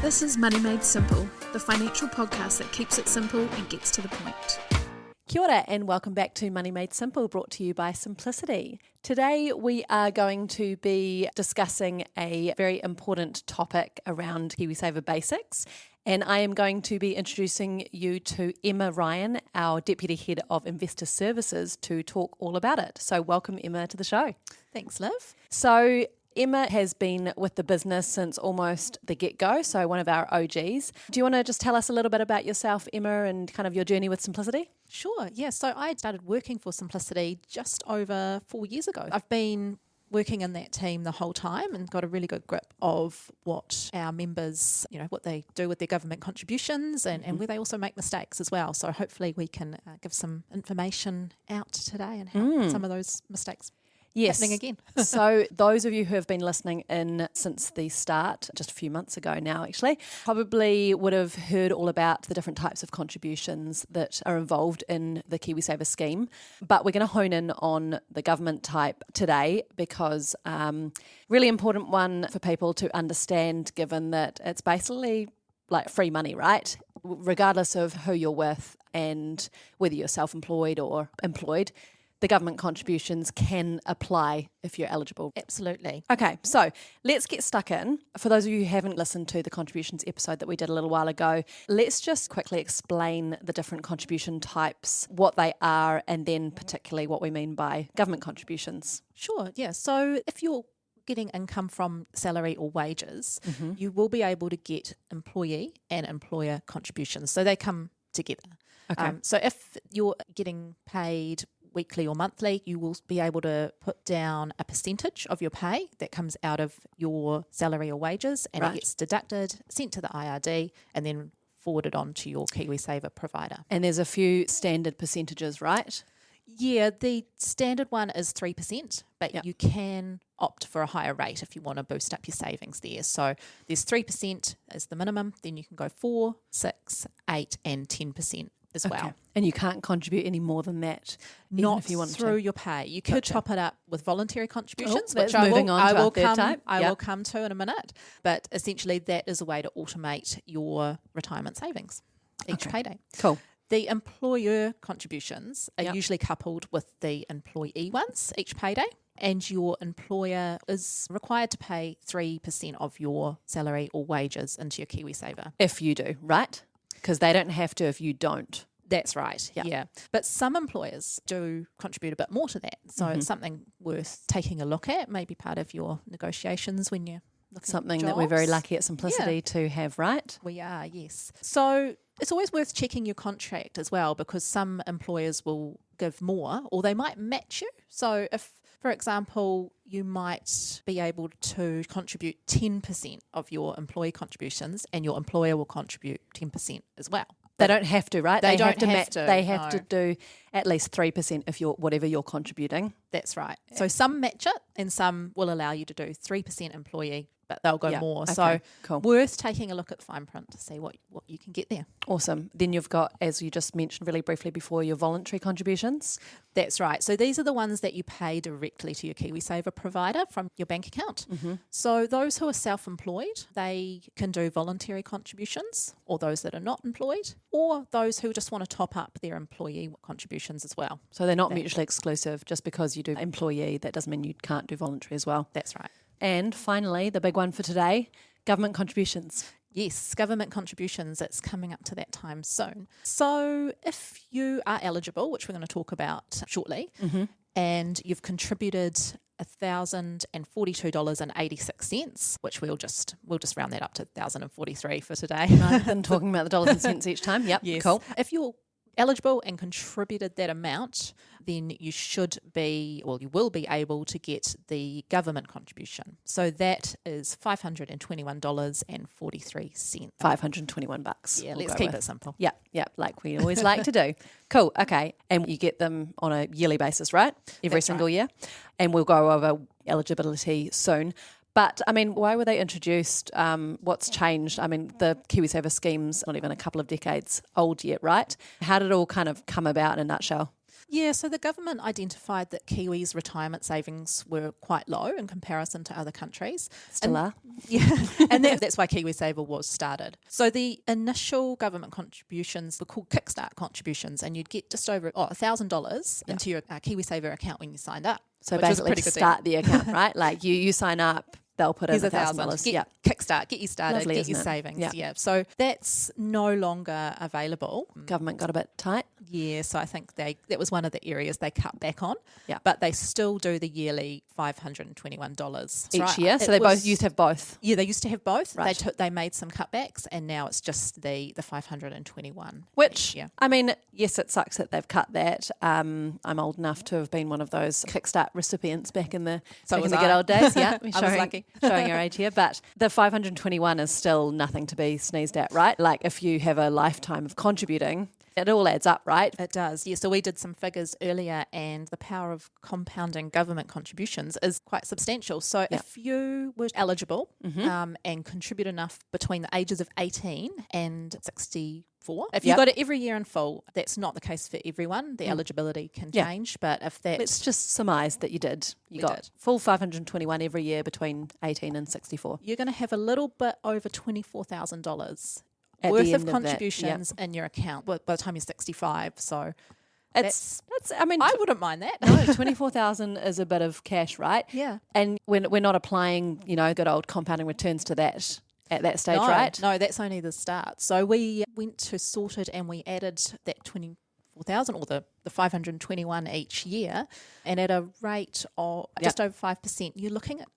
This is Money Made Simple, the financial podcast that keeps it simple and gets to the point. Kia ora and welcome back to Money Made Simple, brought to you by Simplicity. Today we are going to be discussing a very important topic around KiwiSaver basics, and I am going to be introducing you to Emma Ryan, our Deputy Head of Investor Services, to talk all about it. So welcome, Emma, to the show. Thanks, Liv. So Emma has been with the business since almost the get-go, so one of our OGs. Do you want to just tell us a little bit about yourself, Emma, and kind of your journey with Simplicity? Sure, yeah. So I started working for Simplicity just over 4 years ago. I've been working in that team the whole time and got a really good grip of what our members, what they do with their government contributions and where they also make mistakes as well. So hopefully we can give some information out today and help some of those mistakes happening again. So those of you who have been listening in since the start, just a few months ago now actually, probably would have heard all about the different types of contributions that are involved in the KiwiSaver scheme. But we're going to hone in on the government type today because really important one for people to understand, given that it's basically like free money, right? Regardless of who you're with and whether you're self-employed or employed, the government contributions can apply if you're eligible. Absolutely. Okay, so let's get stuck in. For those of you who haven't listened to the contributions episode that we did a little while ago, let's just quickly explain the different contribution types, what they are, and then particularly what we mean by government contributions. Sure, yeah. So if you're getting income from salary or wages, you will be able to get employee and employer contributions. So they come together. Okay. So if you're getting paid weekly or monthly, you will be able to put down a percentage of your pay that comes out of your salary or wages, and it gets deducted, sent to the IRD, and then forwarded on to your KiwiSaver provider. And there's a few standard percentages, right? Yeah, the standard one is 3%, but you can opt for a higher rate if you want to boost up your savings there. So there's 3% as the minimum, then you can go 4, 6, 8 and 10% as well. And you can't contribute any more than that, not if you want through to. your pay. You could top it up with voluntary contributions, which I will come to in a minute. But essentially, that is a way to automate your retirement savings each payday. Cool. The employer contributions are usually coupled with the employee ones each payday. And your employer is required to pay 3% of your salary or wages into your KiwiSaver. If you do, right? Because they don't have to if you don't. That's right, yeah. But some employers do contribute a bit more to that. So it's something worth taking a look at, maybe part of your negotiations when you're looking Something at jobs. that we're very lucky at Simplicity to have, right? We are, yes. So it's always worth checking your contract as well, because some employers will give more or they might match you. So if, for example, you might be able to contribute 10% of your employee contributions and your employer will contribute 10% as well. They don't have to, right? They don't have to. have to, They have no. to do at least 3% if you're whatever you're contributing. That's right. So some match it and some will allow you to do 3% employee, but they'll go more. Okay, So cool. worth taking a look at the fine print to see what you can get there. Awesome. Then you've got, as you just mentioned really briefly before, your voluntary contributions. That's right. So these are the ones that you pay directly to your KiwiSaver provider from your bank account. So those who are self-employed, they can do voluntary contributions, or those that are not employed, or those who just want to top up their employee contributions as well. So they're not mutually exclusive. Just because you do employee, that doesn't mean you can't do voluntary as well. That's right. And finally, the big one for today, government contributions. Yes, government contributions, it's coming up to that time soon. So if you are eligible, which we're going to talk about shortly, and you've contributed $1,042.86, which we'll just round that up to $1,043 for today. Rather than talking about the dollars and cents each time. Yep, Yes. cool. If you're eligible and contributed that amount, then you will be able to get the government contribution. So that is $521.43. $521. Yeah, we'll let's go keep with. it simple. Yeah, like we always like to do. Cool, okay. And you get them on a yearly basis, right? Every That's single right. year. And we'll go over eligibility soon. But, I mean, why were they introduced? What's changed? I mean, the KiwiSaver scheme's not even a couple of decades old yet, right? How did it all kind of come about in a nutshell? Yeah, so the government identified that Kiwis' retirement savings were quite low in comparison to other countries. Still are. Yeah, and that's why KiwiSaver was started. So the initial government contributions were called Kickstart contributions, and you'd get just over $1,000 into your KiwiSaver account when you signed up. So basically to start the account, right? Like you sign up, they'll put in $1,000. Yeah, Kickstart, get you started, Lovely, get your isn't it? savings. Yeah. So that's no longer available. Government got a bit tight. Yeah, so I think that was one of the areas they cut back on. Yeah. But they still do the yearly $521 Each year. So they both used to have both. Yeah, they used to have both. Right. They made some cutbacks, and now it's just the 521. Which, I mean, yes, it sucks that they've cut that. I'm old enough to have been one of those Kickstart recipients back in the good old days. Yeah, I was lucky. Showing your age here. But the 521 is still nothing to be sneezed at, right? Like if you have a lifetime of contributing, it all adds up, right? It does. Yeah, so we did some figures earlier, and the power of compounding government contributions is quite substantial. So if you were eligible and contribute enough between the ages of 18 and 64, if you got it every year in full, that's not the case for everyone. The eligibility can change, but if that... Let's just surmise that you did. You got full 521 every year between 18 and 64. You're going to have a little bit over $24,000 At worth the of end contributions in your account by the time you're 65. So that's I mean, I wouldn't mind that. No, 24,000 is a bit of cash, right? Yeah. And we're not applying, good old compounding returns to that at that stage, right? No, that's only the start. So we went to sorted and we added that 24,000 or the 521 each year, and at a rate of just over 5%, you're looking at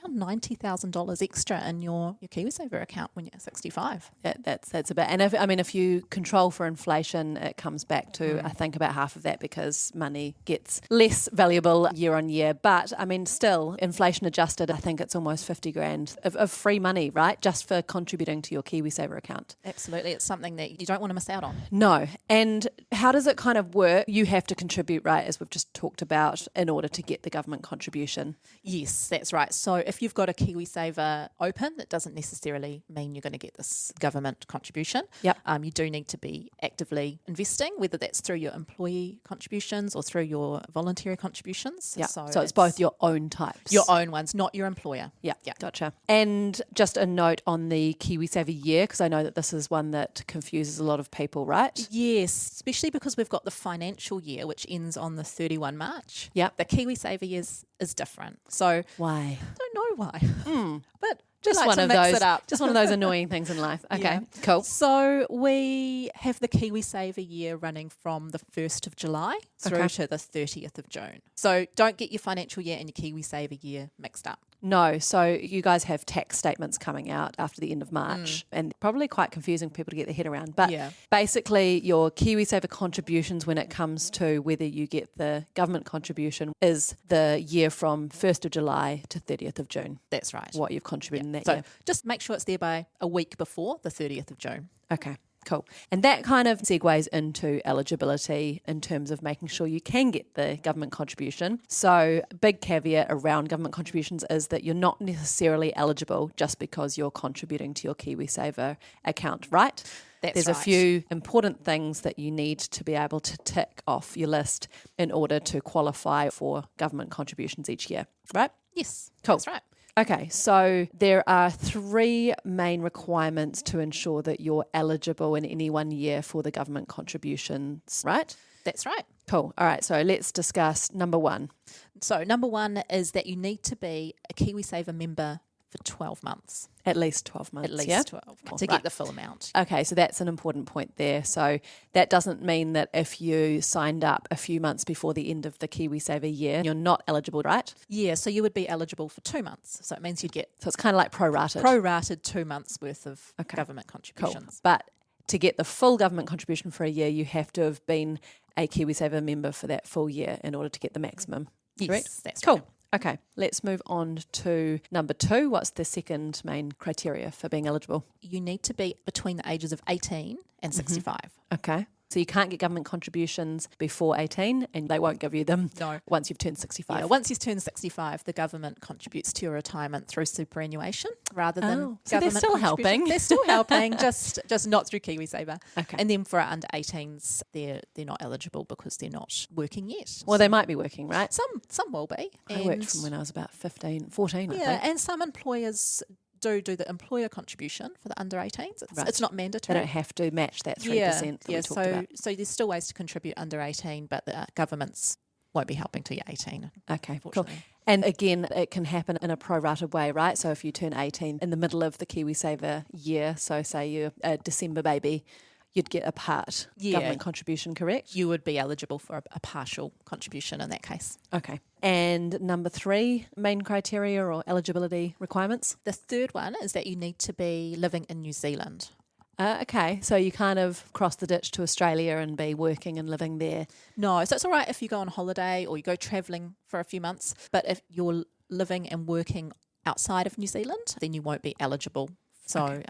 around $90,000 extra in your KiwiSaver account when you're 65. That's a bit. And if you control for inflation, it comes back to I think about half of that, because money gets less valuable year on year. But I mean, still inflation adjusted, I think it's almost 50 grand of free money, right? Just for contributing to your KiwiSaver account. Absolutely, it's something that you don't want to miss out on. No. And how does it kind of work? You have to contribute, right, as we've just talked about, in order to get the government contribution. Yes, that's right. So if you've got a KiwiSaver open, that doesn't necessarily mean you're going to get this government contribution. Yep. You do need to be actively investing, whether that's through your employee contributions or through your voluntary contributions. Yeah. So it's both your own types. Your own ones, not your employer. Yeah. Gotcha. And just a note on the KiwiSaver year, because I know that this is one that confuses a lot of people, right? Yes, especially because we've got the financial year, which ends on the 31 March. Yeah. The KiwiSaver years is different. So why? I don't know why. But just like one to of mix those. it up. Just one of those annoying things in life. Okay, cool. So we have the KiwiSaver year running from the 1st of July through to the 30th of June. So don't get your financial year and your KiwiSaver year mixed up. No, so you guys have tax statements coming out after the end of March, and probably quite confusing for people to get their head around. But basically your KiwiSaver contributions, when it comes to whether you get the government contribution, is the year from 1st of July to 30th of June. That's right. What you've contributed in that so year. Just make sure it's there by a week before the 30th of June. Okay. Cool. And that kind of segues into eligibility in terms of making sure you can get the government contribution. So big caveat around government contributions is that you're not necessarily eligible just because you're contributing to your KiwiSaver account, right? There's a few important things that you need to be able to tick off your list in order to qualify for government contributions each year, right? Yes. Cool. That's right. Okay, so there are 3 main requirements to ensure that you're eligible in any one year for the government contributions, right? That's right. Cool. All right, so let's discuss number 1. So number 1 is that you need to be a KiwiSaver member for 12 months. At least 12 months. At least 12 months to get the full amount. Okay, so that's an important point there. So that doesn't mean that if you signed up a few months before the end of the KiwiSaver year, you're not eligible, right? Yeah, so you would be eligible for 2 months. So it means you'd get... So it's kind of like prorated. Prorated 2 months worth of government contributions. Cool. But to get the full government contribution for a year, you have to have been a KiwiSaver member for that full year in order to get the maximum. Yes, correct? That's cool. Right. Okay, let's move on to number 2. What's the second main criteria for being eligible? You need to be between the ages of 18 and 65. Okay. So you can't get government contributions before 18 and they won't give you them once you've turned 65. Yeah, once you've turned 65, the government contributes to your retirement through superannuation rather than so they're still helping. They're still helping, just not through KiwiSaver. Okay. And then for our under 18s, they're not eligible because they're not working yet. Well, they might be working, right? Some will be. I worked from when I was about 14, I think. And some employers do the employer contribution for the under 18s. It's not mandatory. They don't have to match that 3% that we talked about. So there's still ways to contribute under 18, but the governments won't be helping till you're 18. Okay, cool. And again, it can happen in a prorated way, right? So if you turn 18 in the middle of the KiwiSaver year, so say you're a December baby, you'd get a part government contribution, correct? You would be eligible for a partial contribution in that case. Okay. And number 3, main criteria or eligibility requirements? The third one is that you need to be living in New Zealand. Okay, so you kind of cross the ditch to Australia and be working and living there. No, so it's all right if you go on holiday or you go travelling for a few months, but if you're living and working outside of New Zealand, then you won't be eligible. So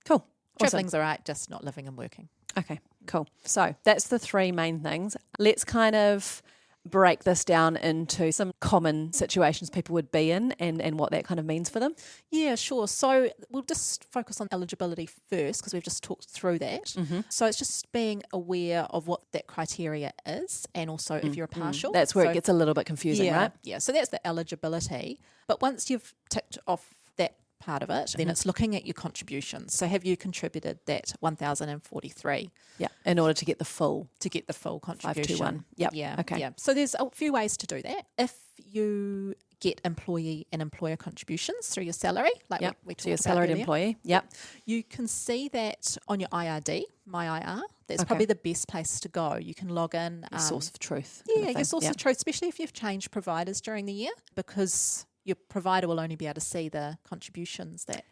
cool. Travelling's all right, just not living and working. Okay, cool. So that's the 3 main things. Let's kind of break this down into some common situations people would be in and what that kind of means for them. Yeah, sure. So we'll just focus on eligibility first because we've just talked through that. Mm-hmm. So it's just being aware of what that criteria is and also if you're a partial. That's where it gets a little bit confusing, right? Yeah, so that's the eligibility. But once you've ticked off that part of it, then it's looking at your contributions. So have you contributed that 1,043? Yeah, in order to get the full contribution. 521. Yep. Yeah. Okay. Yeah. So there's a few ways to do that. If you get employee and employer contributions through your salary, like we talked so your about salaried earlier, employee. Yep. you can see that on your IRD, My IR. That's probably the best place to go. You can log in. Source of truth. Yeah, your source of truth, especially if you've changed providers during the year, because your provider will only be able to see the contributions that...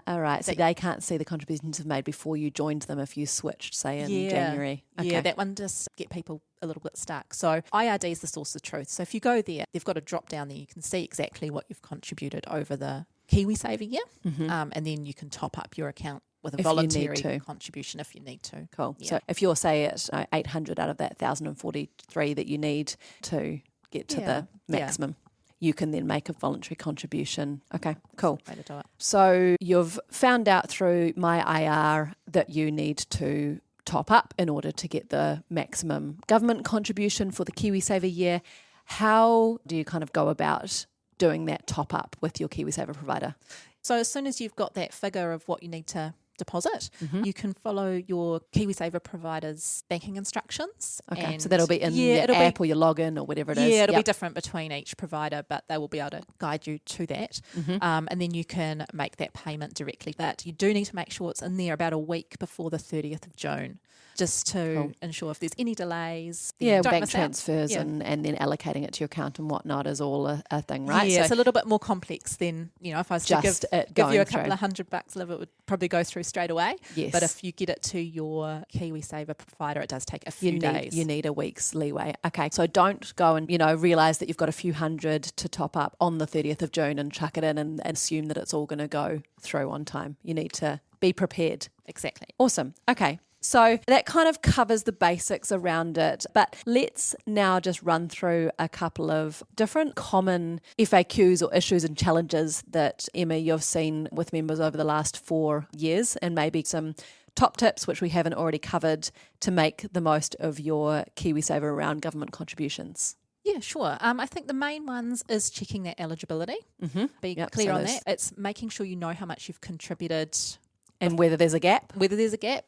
all right. So they can't see the contributions you've made before you joined them if you switched, say, in January. Okay. Yeah, that one just get people a little bit stuck. So IRD is the source of truth. So if you go there, they've got a drop down there. You can see exactly what you've contributed over the KiwiSaver year. Mm-hmm. And then you can top up your account with a voluntary contribution if you need to. Cool. Yeah. So if you're, say, at 800 out of that 1,043 that you need to get to the maximum, you can then make a voluntary contribution. Okay, cool. Way to do it. So you've found out through My IR that you need to top up in order to get the maximum government contribution for the KiwiSaver year. How do you kind of go about doing that top up with your KiwiSaver provider? So as soon as you've got that figure of what you need to deposit, you can follow your KiwiSaver provider's banking instructions. Okay, so that'll be in your app or your login or whatever it is. Yeah, it'll be different between each provider, but they will be able to guide you to that. And then you can make that payment directly. But you do need to make sure it's in there about a week before the 30th of June, just to ensure if there's any delays. Yeah, bank transfers and then allocating it to your account and whatnot is all a thing, right? Yeah, so it's a little bit more complex than, if I was to give you a couple of $100, Liv, it would probably go through straight away. Yes. But if you get it to your KiwiSaver provider, it does take a few days. You need a week's leeway. Okay, so don't go and, realise that you've got a few hundred to top up on the 30th of June and chuck it in and assume that it's all going to go through on time. You need to be prepared. Exactly. Awesome. Okay. So that kind of covers the basics around it, but let's now just run through a couple of different common FAQs or issues and challenges that, Emma, you've seen with members over the last 4 years, and maybe some top tips which we haven't already covered to make the most of your KiwiSaver around government contributions. Yeah, sure. I think the main ones is checking that eligibility. Be clear on that. It's making sure you know how much you've contributed and whether there's a gap.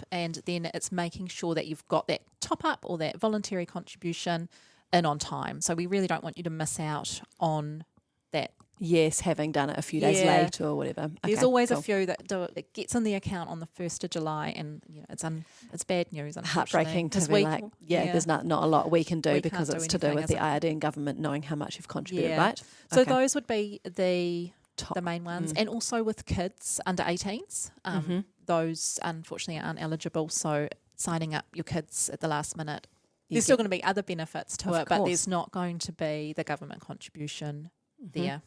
And then it's making sure that you've got that top up or that voluntary contribution in on time. So we really don't want you to miss out on that. Yes, having done it a few days late or whatever. There's always a few that do it. It gets in the account on the 1st of July and it's bad news, unfortunately. Heartbreaking to be there's not a lot we can do because it's to do with the IRD and government knowing how much you've contributed, right? So those would be the main ones. And also with kids under 18s, those unfortunately aren't eligible. So signing up your kids at the last minute, there's still going to be other benefits to it, but there's not going to be the government contribution there.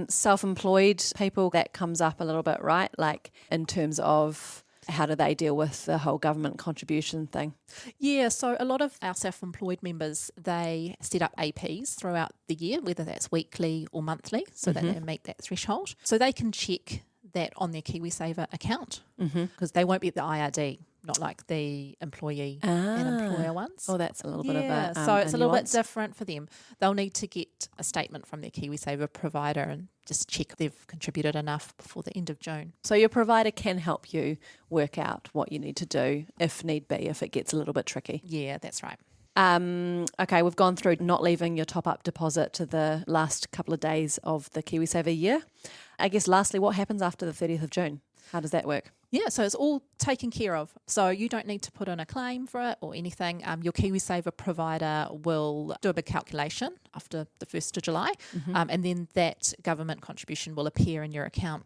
Self-employed people, that comes up a little bit, right? Like in terms of How do they deal with the whole government contribution thing? Yeah, so a lot of our self-employed members, they set up APs throughout the year, whether that's weekly or monthly, so that they meet that threshold. So they can check that on their KiwiSaver account because they won't be at the IRD, not like the employee and employer ones. Oh, that's a little bit of a so it's a little bit nuance. different for them. They'll need to get a statement from their KiwiSaver provider and just check they've contributed enough before the end of June. So your provider can help you work out what you need to do if need be, if it gets a little bit tricky. Yeah, that's right. Okay, we've gone through not leaving your top-up deposit to the last couple of days of the KiwiSaver year. I guess lastly, what happens after the 30th of June? How does that work? Yeah, so it's all taken care of. So you don't need to put in a claim for it or anything. Your KiwiSaver provider will do a big calculation after the 1st of July, and then that government contribution will appear in your account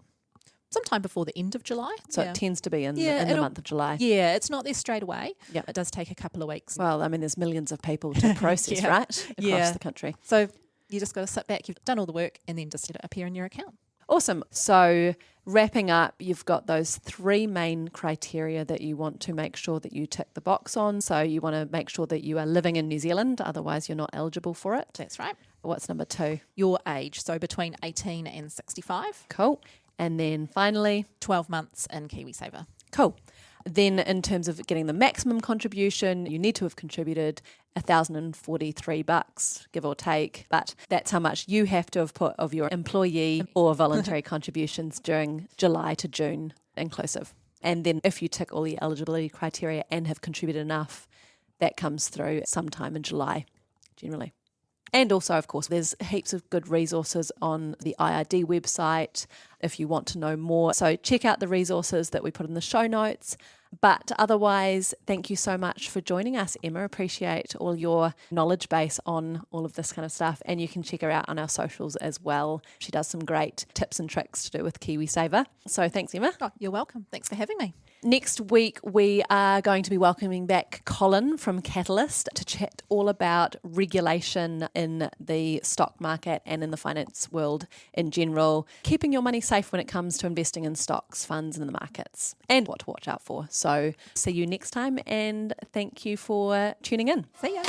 sometime before the end of July. So it tends to be in the month of July. Yeah, it's not there straight away. Yeah. It does take a couple of weeks. Well, I mean, there's millions of people to process, right, across the country. So you just got to sit back, you've done all the work, and then just let it appear in your account. Awesome. So wrapping up, you've got those 3 main criteria that you want to make sure that you tick the box on. So you want to make sure that you are living in New Zealand, otherwise you're not eligible for it. That's right. What's number 2? Your age, so between 18 and 65. Cool. And then finally, 12 months in KiwiSaver. cool. Then in terms of getting the maximum contribution, you need to have contributed $1,043, give or take. But that's how much you have to have put of your employee or voluntary contributions during July to June inclusive. And then if you tick all the eligibility criteria and have contributed enough, that comes through sometime in July, generally. And also, of course, there's heaps of good resources on the IRD website if you want to know more. So check out the resources that we put in the show notes. But otherwise, thank you so much for joining us, Emma. Appreciate all your knowledge base on all of this kind of stuff. And you can check her out on our socials as well. She does some great tips and tricks to do with KiwiSaver. So thanks, Emma. Oh, you're welcome. Thanks for having me. Next week, we are going to be welcoming back Colin from Catalyst to chat all about regulation in the stock market and in the finance world in general, keeping your money safe when it comes to investing in stocks, funds, and the markets, and what to watch out for. So see you next time, and thank you for tuning in. See ya.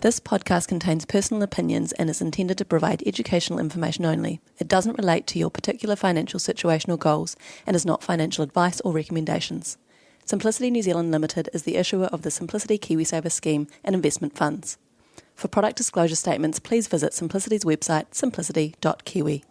This podcast contains personal opinions and is intended to provide educational information only. It doesn't relate to your particular financial situation or goals and is not financial advice or recommendations. Simplicity New Zealand Limited is the issuer of the Simplicity KiwiSaver scheme and investment funds. For product disclosure statements, please visit Simplicity's website, simplicity.kiwi.